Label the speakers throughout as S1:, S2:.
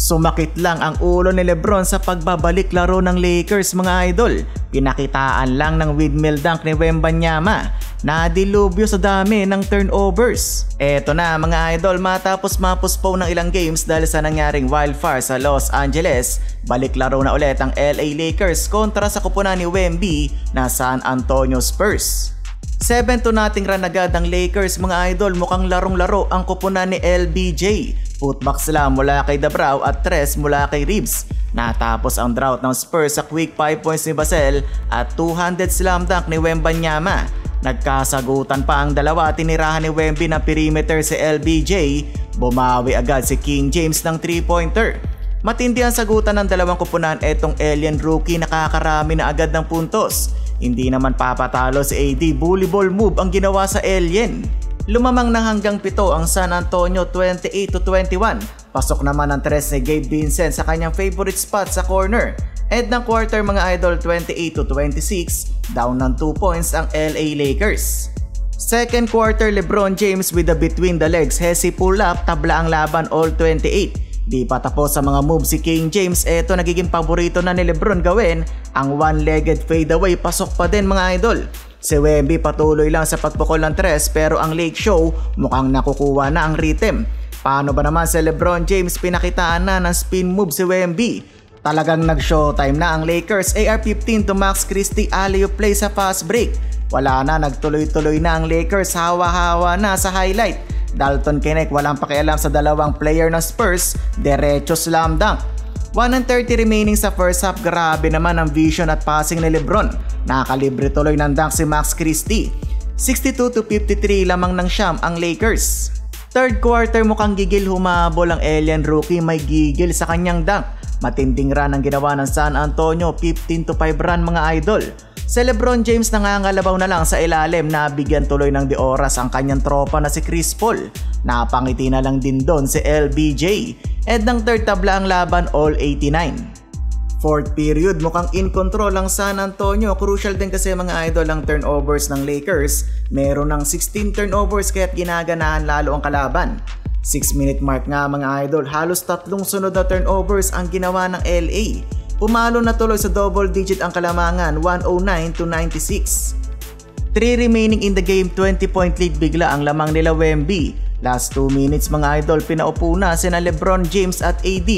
S1: Sumakit lang ang ulo ni Lebron sa pagbabalik laro ng Lakers mga idol. Pinakitaan lang ng windmill dunk ni Wembanyama na dilubyo sa dami ng turnovers. Eto na mga idol, matapos mapuspone ng ilang games dahil sa nangyaring wildfire sa Los Angeles, balik laro na ulit ang LA Lakers kontra sa kupunan ni Wemby na San Antonio Spurs. 7-0 run agad ang Lakers mga idol, mukhang larong-laro ang kupunan ni LBJ. Putback sila mula kay Dabrao at 3 mula kay Reeves. Natapos ang drought ng Spurs sa quick 5 points ni Basel at 200 slam dunk ni Wembanyama. Nagkasagutan pa ang dalawa, tinirahan ni Wemby ng perimeter si LBJ. Bumawi agad si King James ng 3-pointer. Matindi ang sagutan ng dalawang kupunan, etong alien rookie nakakarami na agad ng puntos. Hindi naman papatalo si AD, bully ball move ang ginawa sa alien. Lumamang na hanggang 7 ang San Antonio 28-21. Pasok naman ang 3 ni Gabe Vincent sa kanyang favorite spot sa corner. End ng quarter mga idol, 28-26, down ng 2 points ang LA Lakers. Second quarter, LeBron James with a between the legs hesi pull up, tabla ang laban all 28. Di pa tapos sa mga moves si King James, eto nagiging paborito na ni Lebron gawin ang one-legged fadeaway, pasok pa din mga idol. Si Wemby patuloy lang sa pagpukol ng 3 pero ang Lake Show mukhang nakukuha na ang rhythm. Paano ba naman si Lebron James, pinakitaan na ng spin move si Wemby. Talagang nag-showtime na ang Lakers, AR-15 to Max Christie alley-oop play sa fast break. Wala na, nagtuloy-tuloy na ang Lakers, hawa-hawa na sa highlight. Dalton Knecht walang pakialam sa dalawang player ng Spurs, derecho slam dunk. 1:30 remaining sa first half, grabe naman ang vision at passing ni Lebron. Nakalibre tuloy ng dunk si Max Christie. 62-53 lamang ng siyam ang Lakers. Third quarter, mukhang gigil humabol ang alien rookie, may gigil sa kanyang dunk. Matinding run ang ginawa ng San Antonio, 15-5 run mga idol. Si Lebron James nangangalabaw na lang sa ilalim, nabigyan tuloy ng di oras ang kanyang tropa na si Chris Paul. Napangiti na lang din doon si LBJ. Ed ng third, tabla ang laban all 89. Fourth period, mukhang in control ang San Antonio. Crucial din kasi mga idol ang turnovers ng Lakers. Meron ng 16 turnovers kaya't ginaganahan lalo ang kalaban. 6-minute mark nga mga idol, halos 3 sunod na turnovers ang ginawa ng LA. Pumalo na tuloy sa double digit ang kalamangan, 109-96. 3 remaining in the game, 20-point lead bigla ang lamang nila Wemby. Last 2 minutes mga idol, pinaupo na sina Lebron James at AD,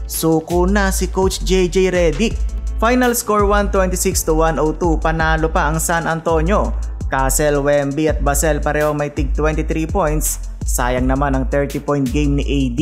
S1: suko na si Coach JJ Redick. Final score 126-102, panalo pa ang San Antonio. Castle, Wemby at Basel pareho may tig 23 points, sayang naman ang 30-point game ni AD.